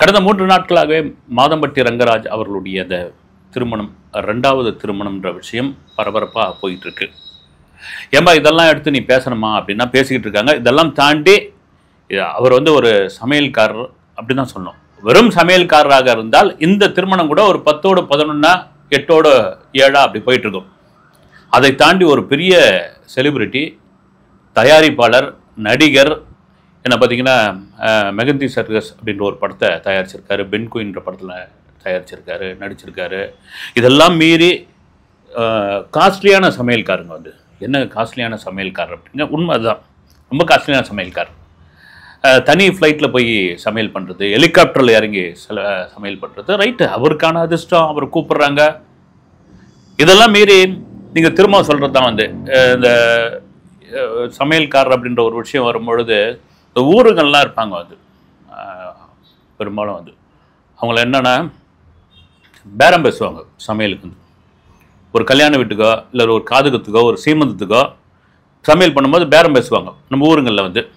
கடந்த 3 நாட்களாகவே மாதம்பட்டி ரங்கராஜ் அவர்களுடைய அந்த திருமணம், 2வது திருமணம்ன்ற விஷயம் பரபரப்பாக போயிட்டு இருக்கு. ஏம்பா இதெல்லாம் எடுத்து நீ பேசணுமா அப்படின்னா பேசிக்கிட்டு இருக்காங்க. இதெல்லாம் தாண்டி அவர் ஒரு சமையல்காரர் அப்படி தான் சொன்னோம். வெறும் சமையல்காரராக இருந்தால் இந்த திருமணம் கூட ஒரு 10ஓட 11, 8ஓட 7 அப்படி போயிட்டு இருக்கும். அதை தாண்டி ஒரு பெரிய செலிபிரிட்டி, தயாரிப்பாளர், நடிகர், என்ன பார்த்தீங்கன்னா மெகந்தி சர்க்கஸ் அப்படின்ற ஒரு படத்தை தயாரிச்சிருக்காரு, பென்குயின்ற படத்தில் தயாரிச்சிருக்காரு, நடிச்சிருக்காரு. இதெல்லாம் மீறி காஸ்ட்லியான சமையல்காரங்க என்ன காஸ்ட்லியான சமையல்காரர் அப்படிங்க, உண்மை அதுதான், ரொம்ப காஸ்ட்லியான சமையல்காரர். தனி ஃப்ளைட்டில் போய் சமையல் பண்ணுறது, ஹெலிகாப்டரில் இறங்கி சமையல் பண்ணுறது, ரைட்டு, அவருக்கான அதிர்ஷ்டம், அவர் கூப்பிட்றாங்க. இதெல்லாம் மீறி நீங்கள் திரும்ப சொல்கிறது தான் இந்த சமையல்காரர் அப்படின்ற ஒரு விஷயம் வரும்பொழுது இந்த ஊருங்கள்லாம் இருப்பாங்க பெரும்பாலும் அவங்கள என்னென்னா பேரம் பேசுவாங்க. சமையலுக்கு ஒரு கல்யாண வீட்டுக்கோ இல்லை ஒரு காதுகத்துக்கோ ஒரு சீமந்தத்துக்கோ சமையல் பண்ணும்போது பேரம் பேசுவாங்க. நம்ம ஊருங்களில்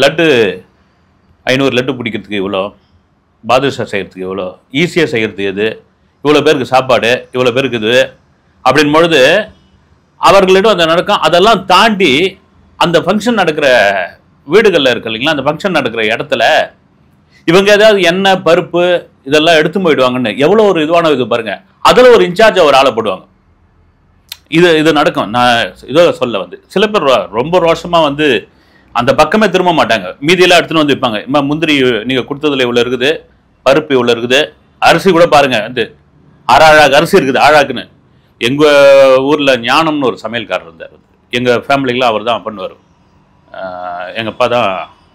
லட்டு 500 லட்டு பிடிக்கிறதுக்கு இவ்வளோ, பாதுஷா செய்கிறதுக்கு இவ்வளோ, ஈஸியாக செய்கிறது எது, இவ்வளோ பேருக்கு சாப்பாடு, இவ்வளோ பேருக்கு இது அப்படின் பொழுது அவர்களிடம் அந்த நடக்கும். அதெல்லாம் தாண்டி அந்த ஃபங்க்ஷன் நடக்கிற வீடுகளில் இருக்கு இல்லைங்களா, அந்த ஃபங்க்ஷன் நடக்கிற இடத்துல இவங்க ஏதாவது எண்ணெய் பருப்பு இதெல்லாம் எடுத்து போயிடுவாங்கன்னு எவ்வளோ ஒரு இதுவான இது பாருங்கள். அதில் ஒரு இன்சார்ஜை ஒரு ஆளை போடுவாங்க. இது நடக்கும். நான் இதோ சொல்ல சில பேர் ரொம்ப ரோஷமாக அந்த பக்கமே திரும்ப மாட்டாங்க. மீதியெல்லாம் எடுத்துன்னு வைப்பாங்க. முந்திரி நீங்கள் கொடுத்ததுல இவ்வளோ இருக்குது, பருப்பு இவ்வளோ இருக்குது, அரிசி கூட பாருங்கள் அழாக்கு அரிசி இருக்குது அழாக்குன்னு. எங்கள் ஊரில் ஞானம்னு ஒரு சமையல்காரர் இருந்தார். எங்கள் ஃபேமிலிக்கெலாம் அவர் தான் பண்ணுவார். எங்கள் அப்பா தான்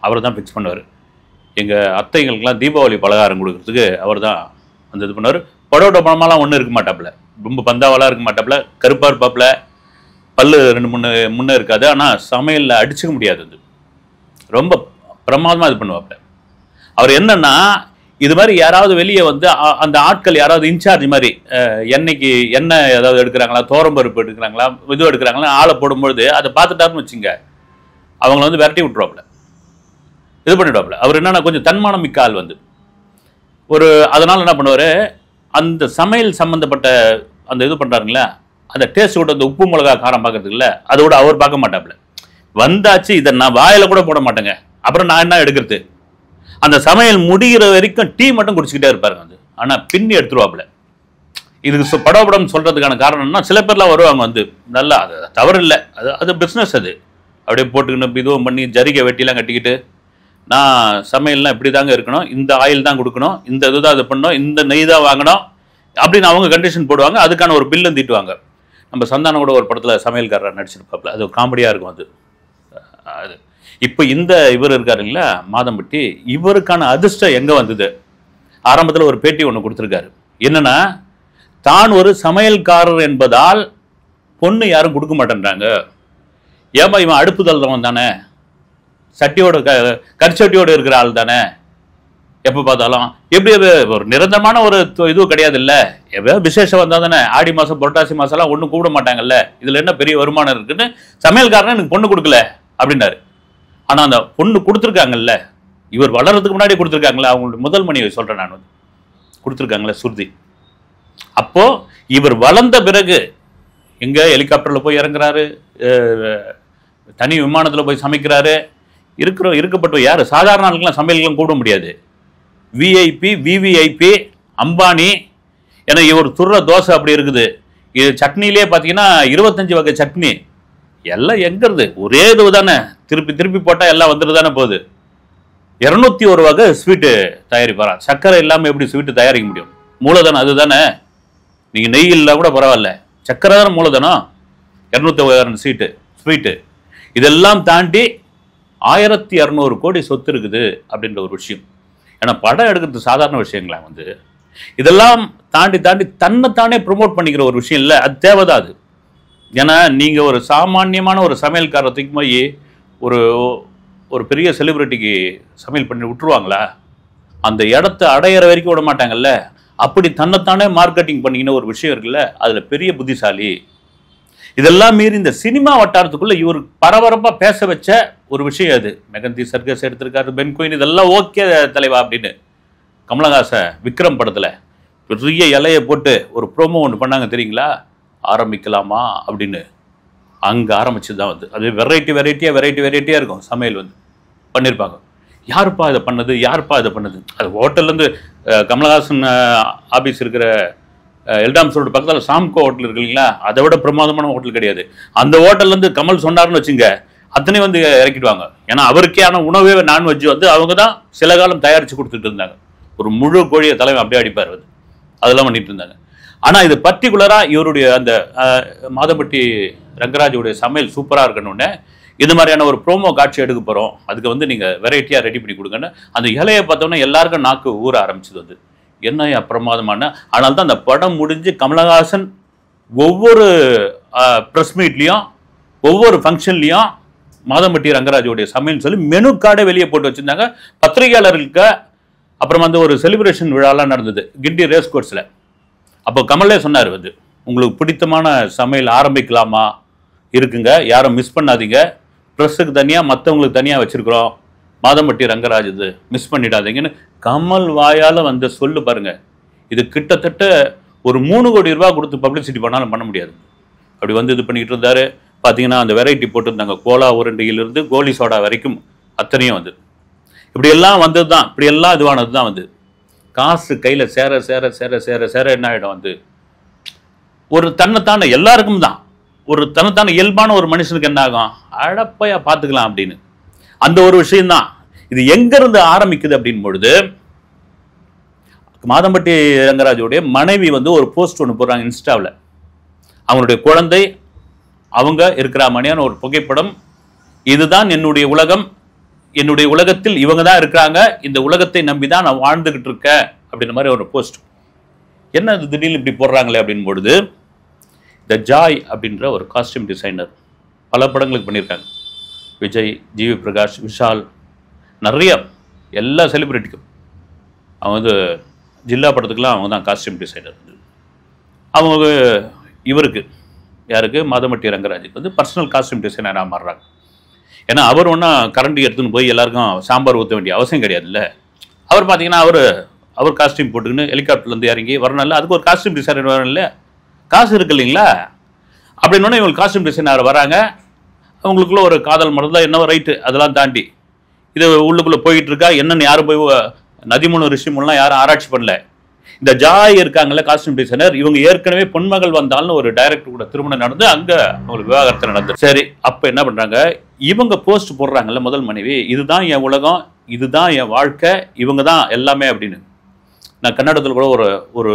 அவர் தான் ஃபிக்ஸ் பண்ணுவார். எங்கள் அத்தைங்களுக்கெலாம் தீபாவளி பலகாரம் கொடுக்குறதுக்கு அவர் தான் இது பண்ணுவார். படோட பணமெல்லாம் ஒன்றும் இருக்க மாட்டாப்புல, ரொம்ப பந்தாவெல்லாம் இருக்க மாட்டாப்புல, கருப்பாக இருப்பாப்புல, பல்லு 2-3 முன்னே இருக்காது. ஆனால் சமையலில் அடிச்சுக்க முடியாது. ரொம்ப பிரமாதமாக இது பண்ணுவாப்புல. அவர் என்னன்னா இது மாதிரி யாராவது வெளியே அந்த ஆட்கள் யாராவது இன்சார்ஜ் மாதிரி எண்ணெய் ஏதாவது எடுக்கிறாங்களா, தோரம்பருப்பு எடுக்கிறாங்களா, இது எடுக்கிறாங்களா, ஆளை போடும்பொழுது அதை பார்த்துட்டாருன்னு வச்சுங்க, அவங்கள விரட்டி விட்டுருவாப்புல, இது பண்ணிவிடுவாப்புல. அவர் என்னன்னா கொஞ்சம் தன்மானம் மிக்க ஆள் அதனால் என்ன பண்ணுவார், அந்த சமையல் சம்மந்தப்பட்ட அந்த இது பண்ணுறாருங்களா, அந்த டேஸ்ட் கூட அந்த உப்பு மிளகா காரம் பார்க்கறதுக்கு இல்லை, அதோட அவர் பார்க்க மாட்டாப்புல. வந்தாச்சு, இதை நான் வாயில் கூட போட மாட்டேங்க, அப்புறம் நான் என்ன எடுக்கிறது, அந்த சமையல் முடிகிற வரைக்கும் டீ மட்டும் குடிச்சிக்கிட்டே இருப்பாருங்க. ஆனால் பின்னி எடுத்துருவாப்புல. இதுக்கு படப்படம் சொல்கிறதுக்கான காரணம்னா சில பேர்லாம் வருவாங்க நல்லா, அது தவறு இல்லை, அது பிஸ்னஸ், அது அப்படியே போட்டுக்கிட்டு இதுவும் பண்ணி ஜரிகை வெட்டிலாம் கட்டிக்கிட்டு, நான் சமையல்லாம் இப்படி தாங்க இருக்கணும், இந்த ஆயில் தான் கொடுக்கணும், இந்த இதுதான் இது பண்ணணும், இந்த நெய் தான் வாங்கணும் அப்படின்னு அவங்க கண்டிஷன் போடுவாங்க. அதுக்கான ஒரு பில்லும் தீட்டுவாங்க. நம்ம சந்தானம் கூட ஒரு படத்தில் சமையல்காரர் நடிச்சிருப்பாப்புல, அது காமெடியாக இருக்கும். அது இப்போ இந்த இவர் இருக்காருங்களா மாதம்பட்டி, இவருக்கான அதிர்ஷ்டம் எங்கே வந்தது? ஆரம்பத்தில் ஒரு பேட்டி ஒன்று கொடுத்துருக்காரு. என்னன்னா, தான் ஒரு சமையல்காரர் என்பதால் பொண்ணு யாரும் கொடுக்க மாட்டேன்றாங்க. ஏமா இவன் அடுப்பு தள்ளுறவன் தானே, சட்டியோட கரிச்சட்டியோடு இருக்கிற ஆள் தானே, எப்போ பார்த்தாலும் எப்படி ஒரு நிரந்தரமான ஒரு இதுவும் கிடையாது இல்லை, எப்போ விசேஷம் வந்தால் தானே, ஆடி மாதம் புரட்டாசி மாதம்லாம் ஒன்றும் கூப்பிட மாட்டாங்கல்ல, இதில் என்ன பெரிய வருமானம் இருக்குன்னு சமையல்காரன் எனக்கு பொண்ணு கொடுக்கல அப்படின்னாரு. ஆனால் அந்த பொண்ணு கொடுத்துருக்காங்கல்ல, இவர் வளர்றதுக்கு முன்னாடி கொடுத்துருக்காங்களே, அவங்களுடைய முதல் மனைவி சொல்கிறேன் நான், கொடுத்துருக்காங்களே சுருதி. அப்போது இவர் வளர்ந்த பிறகு எங்கே ஹெலிகாப்டரில் போய் இறங்குறாரு, தனி விமானத்தில் போய் சமைக்கிறாரு. இருக்கப்பட்ட யார் சாதாரண ஆளுக்கெல்லாம் சமையலுக்கெல்லாம் கூப்பிட முடியாது. VIP, VVIP, Ambani. ஏன்னா இவர் துர்ற தோசை அப்படி இருக்குது. இது சட்னிலே பார்த்தீங்கன்னா 25 வகை சட்னி. எல்லாம் எங்கிறது ஒரே இது தானே, திருப்பி திருப்பி போட்டால் எல்லாம் வந்துட்டு தானே போகுது. 201 வகை ஸ்வீட்டு தயாரிப்பாரா. சர்க்கரை இல்லாமல் எப்படி ஸ்வீட்டு தயாரிக்க முடியும்? மூலதனம் அது தானே. நீங்கள் நெய் இல்லை கூட பரவாயில்ல, சர்க்கரை தானே மூலதனம். 201 ஸ்வீட்டு. இதெல்லாம் தாண்டி 1200 கோடி சொத்து இருக்குது அப்படின்ற ஒரு விஷயம். ஏன்னா படம் எடுக்கிறது சாதாரண விஷயங்களா இதெல்லாம் தாண்டி தன்னைத்தானே ப்ரொமோட் பண்ணிக்கிற ஒரு விஷயம் இல்லை, அது தேவைதான் அது. ஏன்னா நீங்கள் ஒரு சாமானியமான ஒரு சமையல்காரத்துக்கு போய் ஒரு பெரிய செலிபிரிட்டிக்கு சமையல் பண்ணி விட்டுருவாங்களா? அந்த இடத்த அடையிற வரைக்கும் விட மாட்டாங்கல்ல. அப்படி தன்னைத்தானே மார்க்கெட்டிங் பண்ணிக்கின ஒரு விஷயம் இருக்குல்ல, அதில் பெரிய புத்திசாலி. இதெல்லாம் மீறி இந்த சினிமா வட்டாரத்துக்குள்ள இவர் பரபரப்பா பேச வச்ச ஒரு விஷயம் அது. மெகந்தி சர்க்கஸ் எடுத்திருக்காரு, பென்குயின், இதெல்லாம் ஓகே தலைவா அப்படின்னு. விக்ரம் படத்தில் பெரிய இலையை போட்டு ஒரு ப்ரோமோ ஒன்று பண்ணாங்க தெரியுங்களா, ஆரம்பிக்கலாமா அப்படின்னு. அங்கே ஆரம்பிச்சு தான் வந்து அது வெரைட்டியாக இருக்கும் சமையல் வந்து பண்ணியிருப்பாங்க. யாருப்பா இதை பண்ணது, அது ஹோட்டல்லேருந்து கமலஹாசன் ஆஃபீஸ் இருக்கிற எல்டாம்ஸ் ரோடு பக்கத்தில் சாம்கோ ஹோட்டல் இருக்கு இல்லைங்களா, அதை விட பிரமாதமான ஹோட்டல் கிடையாது. அந்த ஹோட்டல்லேருந்து கமல் சொன்னார்னு வச்சுங்க, அத்தனை வந்து இறக்கிடுவாங்க. ஏன்னா அவருக்கேயான உணவே நான்வெஜ் வந்து அவங்க தான் சில காலம் தயாரித்து கொடுத்துட்டு இருந்தாங்க. ஒரு முழு கோழியை தலைமை அப்படியே அடிப்பார் வந்து, அதெல்லாம் பண்ணிட்டு இருந்தாங்க. ஆனால் இது பர்டிகுலராக இவருடைய அந்த மாதம்பட்டி ரங்கராஜுடைய சமையல் சூப்பராக இருக்கணும்னு இது மாதிரியான ஒரு ப்ரோமோ காட்சி எடுக்க போகிறோம், அதுக்கு வந்து நீங்கள் வெரைட்டியாக ரெடி பண்ணி கொடுங்கன்னு அந்த இலையை பார்த்தோன்னா எல்லாருக்கும் நாக்கு ஊற ஆரம்பிச்சது வந்து. என்ன அப்பிரமாதமான. ஆனால் தான் அந்த படம் முடிஞ்சு கமலஹாசன் ஒவ்வொரு ப்ரெஸ் மீட்லேயும் ஒவ்வொரு ஃபங்க்ஷன்லேயும் மாதம்பட்டி ரங்கராஜுடைய சமையல் சொல்லி மெனு கார்டை வெளியே போட்டு வச்சுருந்தாங்க பத்திரிகையாளர்களுக்கு. அப்புறம் வந்து ஒரு செலிப்ரேஷன் விழாலாம் நடந்தது கிண்டி ரேஸ் கோர்ஸில். அப்போ கமலே சொன்னார் வந்து, உங்களுக்கு பிடித்தமான சமையல் ஆரம்பிக்கலாமா, இருக்குங்க, யாரும் மிஸ் பண்ணாதீங்க, ப்ரெஸ்ஸுக்கு தனியாக மற்றவங்களுக்கு தனியாக வச்சுருக்குறோம், மாதம்பட்டி ரங்கராஜ் இது மிஸ் பண்ணிடாதீங்கன்னு கமல் வாயால் வந்து சொல்லு பாருங்கள். இது கிட்டத்தட்ட ஒரு 3 கோடி ரூபா கொடுத்து பப்ளிசிட்டி பண்ணாலும் பண்ண முடியாது. அப்படி வந்து இது பண்ணிக்கிட்டு இருந்தார். பார்த்தீங்கன்னா அந்த வெரைட்டி போட்டுருந்தாங்க, கோலா உருண்டையிலிருந்து கோலி சோடா வரைக்கும் அத்தனையும் வந்து இப்படியெல்லாம் வந்தது தான், இப்படியெல்லாம் இதுவானது தான் வந்து. காசு கையில் சேர சேர சேர சேர சேர என்ன ஆகிடும் வந்து, ஒரு தன்னைத்தான எல்லாருக்கும் தான் ஒரு தன்னைத்தான இயல்பான ஒரு மனுஷனுக்கு என்ன ஆகும், அழப்பையா பார்த்துக்கலாம் அப்படின்னு அந்த ஒரு விஷயம்தான். இது எங்கேருந்து ஆரம்பிக்குது அப்படின்னு பொழுது, மாதம்பட்டி ரங்கராஜுடைய மனைவி வந்து ஒரு போஸ்ட் ஒன்று போடுறாங்க இன்ஸ்டாவில். அவங்களுடைய குழந்தை அவங்க இருக்கிற மாதிரியான ஒரு புகைப்படம், இதுதான் என்னுடைய உலகம், என்னுடைய உலகத்தில் இவங்க தான் இருக்கிறாங்க, இந்த உலகத்தை நம்பி தான் நான் வாழ்ந்துகிட்டு இருக்கேன் அப்படின்ற மாதிரி ஒரு போஸ்ட். என்ன இது திடீர்னு இப்படி போடுறாங்களே அப்படின்னு பொழுது, த ஜாய் அப்படின்ற ஒரு காஸ்டியூம் டிசைனர் பல படங்களுக்கு பண்ணியிருக்காங்க. விஜய், ஜிவி பிரகாஷ், விஷால், நிறைய எல்லா செலிபிரிட்டிக்கும் அவங்க வந்து ஜில்லா படத்துக்கெலாம் அவங்க தான் காஸ்டியூம் டிசைனர். அவங்க இவருக்கு யாருக்கு, மாதம்பட்டி ரங்கராஜுக்கு வந்து பர்சனல் காஸ்டியூம் டிசைனராக மாறுறாங்க. ஏன்னா அவர் ஒன்றா கரண்டி எடுத்துன்னு போய் எல்லாருக்கும் சாம்பார் ஊற்ற வேண்டிய அவசியம் கிடையாதுல்ல. அவர் பார்த்தீங்கன்னா அவர் காஸ்டியூம் போட்டுக்கின்னு ஹெலிகாப்டர்லேருந்து இறங்கி வரணும்ல, அதுக்கு ஒரு காஸ்டியூம் டிசைனர் வரணும் இல்லை, காசு இருக்கு இல்லைங்களா. அப்படின்னோடனே இவங்க காஸ்டியூம் டிசைனர் வராங்க. அவங்களுக்குள்ள ஒரு காதல் மரம் தான் என்னவோ ரைட்டு, அதெல்லாம் தாண்டி இது உள்ளுக்குள்ளே போயிட்டு இருக்கா. என்னென்னு யாரும் போய் நதிமுனு ரிஷிமுலாம் யாரும் ஆராய்ச்சி பண்ணல. இந்த ஜாய் இருக்காங்கல்ல காஸ்டியூம் டிசைனர், இவங்க ஏற்கனவே பொன்மகள் வந்தாலும் ஒரு டைரக்டர் கூட திருமணம் நடந்து அங்கே அவங்களுக்கு விவாகரத்து நடந்தது. சரி, அப்போ என்ன பண்ணுறாங்க, இவங்க போஸ்ட் போடுறாங்கல்ல முதல் மனைவி, இதுதான் என் உலகம், இதுதான் என் வாழ்க்கை, இவங்க தான் எல்லாமே அப்படின்னு. நான் கன்னடத்தில் கூட ஒரு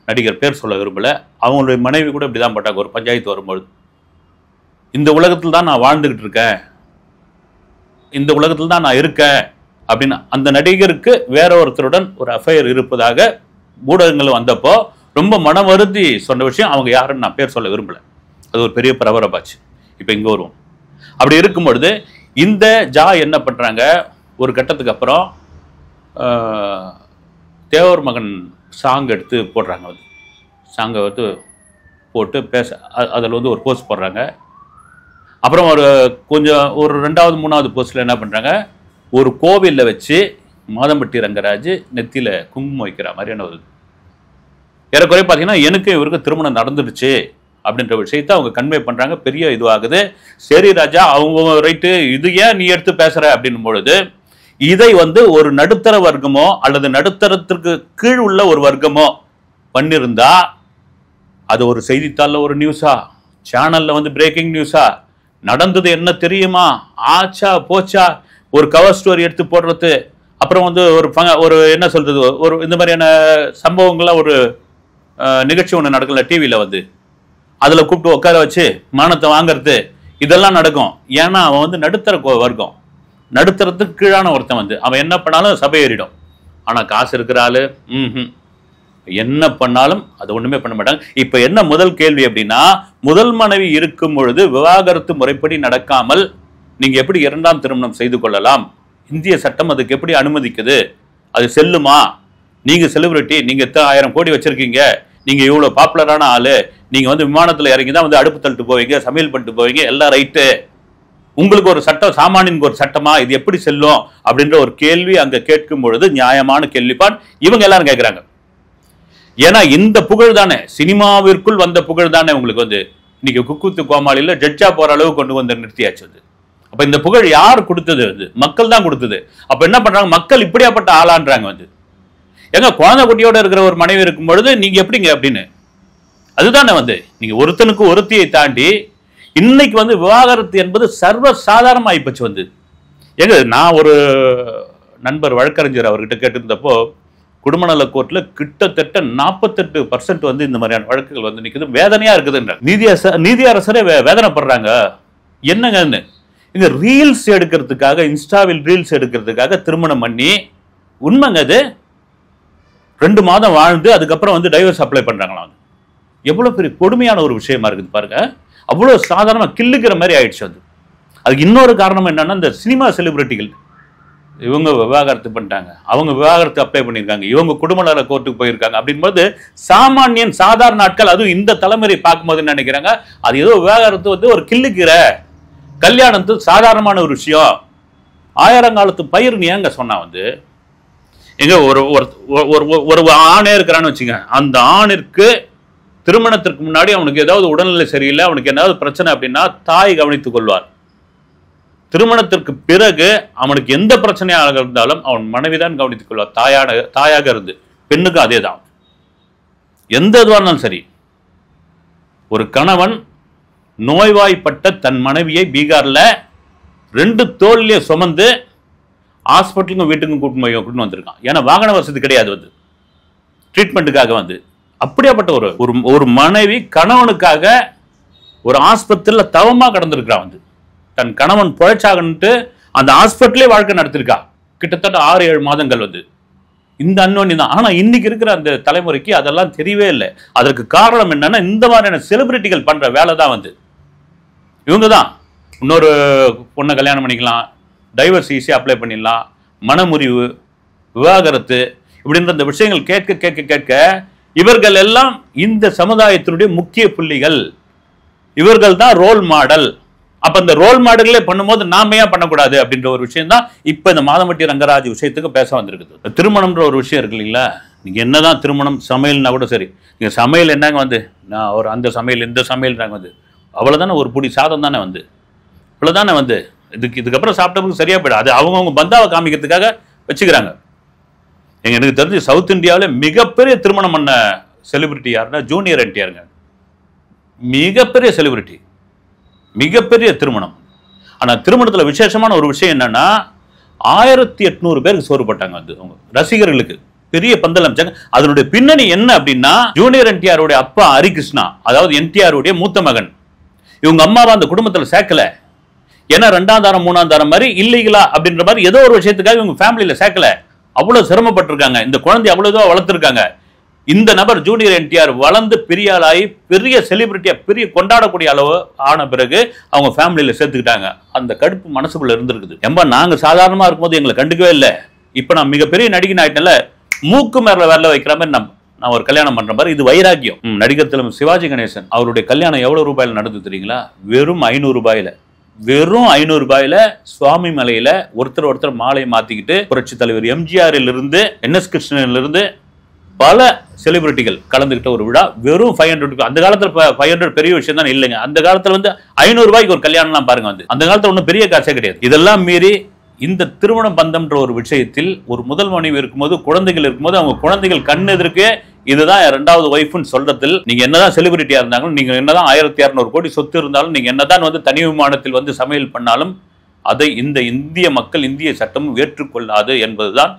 நடிகர் பேர் சொல்ல விரும்பலை, அவங்களுடைய மனைவி கூட இப்படி தான் போட்டாங்க ஒரு பஞ்சாயத்து வரும்பொழுது. இந்த உலகத்தில் தான் நான் வாழ்ந்துக்கிட்டு இருக்கேன், இந்த உலகத்தில் தான் நான் இருக்கேன் அப்படின்னு. அந்த நடிகருக்கு வேற ஒருத்தருடன் ஒரு அஃபையர் இருப்பதாக ஊடகங்கள் வந்தப்போ ரொம்ப மனம் வருந்தி சொன்ன விஷயம். அவங்க யாருன்னு நான் பேர் சொல்ல விரும்பலை, அது ஒரு பெரிய பரபரப்பாச்சு. இப்போ இங்கே வருவோம். அப்படி இருக்கும் பொழுது இந்த ஜாய் என்ன பண்ணுறாங்க, ஒரு கட்டத்துக்கு அப்புறம் தேவர் மகன் சாங் எடுத்து போடுறாங்க. வந்து சாங்கை வந்து போட்டு பேச அதில் வந்து ஒரு போஸ்ட் போடுறாங்க. அப்புறம் ஒரு 2வது 3வது போஸ்ட்டில் என்ன பண்ணுறாங்க, ஒரு கோவிலில் வச்சு மாதம்பட்டி ரங்கராஜ் நெத்தியில் குங்குமம் வைக்கிற மாதிரியான ஒரு ஏறக்குறைய பார்த்தீங்கன்னா எனக்கு இவருக்கு திருமணம் நடந்துடுச்சு அப்படின்ற விஷயத்தை அவங்க கன்வே பண்ணுறாங்க. பெரிய இதுவாகுது. சரி ராஜா, அவங்க ரைட்டு, இது ஏன் நீ எடுத்து பேசுகிற அப்படின்னும் பொழுது, இதை வந்து ஒரு நடுத்தர வர்க்கமோ அல்லது நடுத்தரத்திற்கு கீழ் உள்ள ஒரு வர்க்கமோ பண்ணியிருந்தா அது ஒரு செய்தித்தாளில் ஒரு நியூஸா, சேனலில் வந்து பிரேக்கிங் நியூஸா, நடந்தது என்ன தெரியுமா, ஆச்சா போச்சா, ஒரு கவர் ஸ்டோரி எடுத்து போடுறது, அப்புறம் வந்து ஒரு என்ன சொல்கிறது, ஒரு இந்த மாதிரியான சம்பவங்கள்லாம் ஒரு நிகழ்ச்சி ஒன்று நடக்கல டிவியில் வந்து, அதில் கூப்பிட்டு உட்கார வச்சு மானத்தை வாங்கிறது, இதெல்லாம் நடக்கும். ஏன்னா அவன் வந்து நடுத்தர வர்க்கம், நடுத்தரத்துக்கு கீழான ஒருத்தன் வந்து அவன் என்ன பண்ணாலும் சபை ஏறிடும். ஆனால் காசு இருக்கிற ஆள் என்ன பண்ணாலும் அது ஒன்றுமே பண்ண மாட்டாங்க. இப்போ என்ன முதல் கேள்வி அப்படின்னா, முதல் மனைவி இருக்கும் பொழுது விவாகரத்து முறைப்படி நடக்காமல் நீங்கள் எப்படி 2ஆம் திருமணம் செய்து கொள்ளலாம்? இந்திய சட்டம் அதுக்கு எப்படி அனுமதிக்குது? அது செல்லுமா? நீங்கள் செலிபிரிட்டி, நீங்கள் 1000 கோடி வச்சுருக்கீங்க, நீங்கள் இவ்வளோ பாப்புலரான ஆள், நீங்கள் வந்து விமானத்தில் இறங்கி தான் வந்து அடுப்பு தள்ளிட்டு போவீங்க, சமையல் பண்ணிட்டு போவீங்க, எல்லாம் ரைட்டு. உங்களுக்கு ஒரு சட்டம், சாமானியனுக்கு ஒரு சட்டமா, இது எப்படி செல்லும் அப்படின்ற ஒரு கேள்வி அங்க கேட்கும் பொழுது நியாயமான கேள்விப்பான் இவங்க எல்லாரும் கேட்கிறாங்க. ஏன்னா இந்த புகழ் தானே, சினிமாவிற்குள் வந்த புகழ் தானே உங்களுக்கு வந்து இன்னைக்கு குக்குத்து கோமாளியில் ஜட்ஜா போற அளவு கொண்டு வந்து நிறுத்தியாச்சு. அப்ப இந்த புகழ் யார் கொடுத்தது? வந்து மக்கள் தான் கொடுத்தது. அப்ப என்ன பண்றாங்க, மக்கள் இப்படியாப்பட்ட ஆளான்றாங்க வந்து. எங்க குழந்தை குட்டியோட இருக்கிற ஒரு மனைவி இருக்கும் பொழுது நீங்க எப்படிங்க அப்படின்னு, அதுதானே வந்து நீங்க ஒருத்தனுக்கு ஒருத்தியை தாண்டி இன்னைக்கு வந்து விவாகரத்து என்பது சர்வ சாதாரணமா ஆயிப்போச்சு வந்து. ஏங்க நான் ஒரு நண்பர் வழக்கறிஞர் அவர்கிட்ட கேட்டிருந்தப்போ, குடும்ப நல கோர்ட்ல கிட்டத்தட்ட 48% வந்து இந்த மாதிரியான வழக்குகள் வந்து நிக்குது, வேதனையா இருக்குதுன்ற நீதியரசரே வேதனைப்படுறாங்க. என்னங்கன்னு, இந்த ரீல்ஸ் எடுக்கிறதுக்காக, இன்ஸ்டாவில் ரீல்ஸ் எடுக்கிறதுக்காக திருமணம் பண்ணி, உண்மைங்க அது 2 மாதம் வாழ்ந்து அதுக்கப்புறம் வந்து டைவர்ஸ் அப்ளை பண்றாங்களாம். எவ்வளவு பெரிய கொடுமையான ஒரு விஷயமா இருக்குது பாருங்க. அவ்வளவு சாதாரணமா கில்லுக்கிற மாதிரி ஆயிடுச்சு அது. அதுக்கு இன்னொரு காரணம் என்னன்னா, இந்த சினிமா செலிபிரிட்டிகள் இவங்க விவாகரத்து பண்ணிட்டாங்க, அவங்க விவாகரத்து அப்ளை பண்ணியிருக்காங்க, இவங்க குடும்ப நல கோர்ட்டுக்கு போயிருக்காங்க அப்படின்போது சாமானியன் சாதாரண நாட்கள், அதுவும் இந்த தலைமுறை பார்க்கும்போது நினைக்கிறாங்க அது ஏதோ விவாகரத்து வந்து ஒரு கில்லுக்கிற, கல்யாணத்து சாதாரணமான ஒரு விஷயம், ஆயிரங்காலத்து பயிர் நீ ஏங்க சொன்னா வந்து. எங்க ஒரு ஆணே இருக்கிறான்னு வச்சுங்க, அந்த ஆணிற்கு திருமணத்திற்கு முன்னாடி அவனுக்கு ஏதாவது உடல்நிலை சரியில்லை, அவனுக்கு ஏதாவது பிரச்சனை அப்படின்னா தாய் கவனித்துக் கொள்வார். திருமணத்திற்கு பிறகு அவனுக்கு எந்த பிரச்சனையாக இருந்தாலும் அவன் மனைவிதான் கவனித்துக் கொள்வார், தாயாக இருந்து. பெண்ணுக்கு அதே தான், எந்த இதுவாக இருந்தாலும் சரி. ஒரு கணவன் நோய்வாய்ப்பட்ட தன் மனைவியை பீகார்ல 2 தோல்லையே சுமந்து ஹாஸ்பிட்டலுக்கும் வீட்டுக்கும் கூட்டிட்டு வந்திருக்கான். ஏன்னா வாகன வசதி கிடையாது வந்து ட்ரீட்மெண்ட்டுக்காக வந்து. அப்படியாப்பட்ட ஒரு மனைவி கணவனுக்காக ஒரு ஆஸ்பத்திரியில் தவமா கடந்திருக்கிறான் வந்து. தன் கணவன் பிழைச்சாகன்ட்டு அந்த ஹாஸ்பிட்டலே வாழ்க்கை நடத்திருக்கா கிட்டத்தட்ட 6-7 மாதங்கள் வந்து. இந்த அன்னோனி தான். ஆனா இன்னைக்கு இருக்கிற அந்த தலைமுறைக்கு அதெல்லாம் தெரியவே இல்லை. அதற்கு காரணம் என்னன்னா, இந்த மாதிரியான செலிபிரிட்டிகள் பண்ற வேலை தான் வந்து. இவங்க தான் இன்னொரு பொண்ணை கல்யாணம் பண்ணிக்கலாம், டைவர்ஸ் ஈஸியாக அப்ளை பண்ணிடலாம், மனமுறிவு, விவாகரத்து இப்படின்ற இந்த விஷயங்கள் கேட்க கேட்க கேட்க இவர்கள் எல்லாம் இந்த சமுதாயத்தினுடைய முக்கிய புள்ளிகள், இவர்கள் தான் ரோல் மாடல். அப்ப இந்த ரோல் மாடல்களே பண்ணும்போது நாம ஏன் பண்ணக்கூடாது அப்படின்ற ஒரு விஷயம் தான் இப்ப இந்த மாதம்பட்டி ரங்கராஜ் விஷயத்துக்கு பேச வந்திருக்குது. திருமணம்ன்ற ஒரு விஷயம் இருக்கு இல்லைங்களா, நீங்க என்னதான் திருமணம் சமையல்னா கூட சரி, நீங்க சமையல் என்னங்க வந்து நான் ஒரு அந்த சமையல் இந்த சமையல்றாங்க வந்து, அவ்வளவுதானே, ஒரு புடி சாதம் தானே வந்து, இவ்வளவுதானே வந்து. இதுக்கப்புறம் சாப்பிட்டவங்களுக்கு சரியா போயிடும். அது அவங்கவுங்க பந்தாவை காமிக்கிறதுக்காக வச்சுக்கிறாங்க. எனக்கு தெரிஞ்சு சவுத் இந்தியாவில் மிகப்பெரிய திருமணம் பண்ண செலிபிரிட்டி யாருன்னா ஜூனியர் என்டிஆருங்க. மிகப்பெரிய செலிபிரிட்டி, மிகப்பெரிய திருமணம். ஆனா திருமணத்துல விசேஷமான ஒரு விஷயம் என்னன்னா, 1800 பேருக்கு சோறு போட்டாங்க வந்து அவங்க ரசிகர்களுக்கு, பெரிய பந்தல் அமைச்சாங்க. அதனுடைய பின்னணி என்ன அப்படின்னா, ஜூனியர் என்டிஆருடைய அப்பா ஹரிகிருஷ்ணா, அதாவது என்டிஆருடைய மூத்த மகன், இவங்க அம்மாவை அந்த குடும்பத்துல சேர்க்கல. ஏன்னா 2ஆம் தாரம் 3ஆம் தாரம் மாதிரி இல்லீகலா அப்படின்ற மாதிரி ஏதோ ஒரு விஷயத்துக்காக இவங்க ஃபேமிலியில சேர்க்கல. அவ்வளவு சிரமப்பட்டிருக்காங்க, இந்த குழந்தை அவ்வளவு வளர்த்திருக்காங்க. இந்த நபர் ஜூனியர் என்டிஆர் வளர்ந்து பெரிய ஆளாகி பெரிய செலிபிரிட்டியா பெரிய கொண்டாடக்கூடிய அளவு ஆன பிறகு அவங்க ஃபேமிலியில சேர்த்துக்கிட்டாங்க. அந்த கடுப்பு மனசுக்குள்ள இருந்திருக்குது. ஏம்பா நாங்க சாதாரணமா இருக்கும்போது எங்களை கண்டுக்கவே இல்லை, இப்ப நான் மிகப்பெரிய நடிகன் ஆயிட்டல, மூக்கு மேல வேலை வைக்கிற மாதிரி நான் ஒரு கல்யாணம் பண்ற மாதிரி. இது வைராக்கியம். நடிகர் திலகம் சிவாஜி கணேசன் அவருடைய கல்யாணம் எவ்வளவு ரூபாயில நடந்து தெரியுங்களா? வெறும் 500 ரூபாயில. வெறும் 500 ரூபாயில சுவாமி மலையில ஒருத்தர் மாலையை மாத்திக்கிட்டு புரட்சி தலைவர் எம்ஜிஆரில் இருந்து NS கிருஷ்ணனில் இருந்து பல செலிபிரிட்டிகள் கலந்துகிட்ட ஒரு விழா. வெறும் 500. அந்த காலத்துல 500 பெரிய விஷயம் தான் இல்லைங்க. அந்த காலத்துல வந்து 500 ரூபாய்க்கு ஒரு கல்யாணம்லாம் பாருங்க வந்து, அந்த காலத்துல ஒன்றும் பெரிய காசே கிடையாது. இதெல்லாம் மீறி இந்த திருமண பந்தம்ன்ற ஒரு விஷயத்தில் ஒரு முதல் மனைவி இருக்கும்போது, குழந்தைகள் இருக்கும்போது, அவங்க குழந்தைகள் கண் எதிர்க்கே இதுதான் 2வது ஒய்ஃப்னு சொல்றதில், நீங்க என்னதான் செலிபிரிட்டியா இருந்தாலும், நீங்க என்னதான் 1200 கோடி சொத்து இருந்தாலும், நீங்க என்னதான் வந்து தனி விமானத்தில் வந்து சமையல் பண்ணாலும், அதை இந்த இந்திய மக்கள், இந்திய சட்டமும் ஏற்றுக்கொள்ளாது என்பதுதான்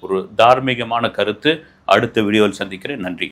ஒரு தார்மீகமான கருத்து. அடுத்த வீடியோவில் சந்திக்கிறேன். நன்றி.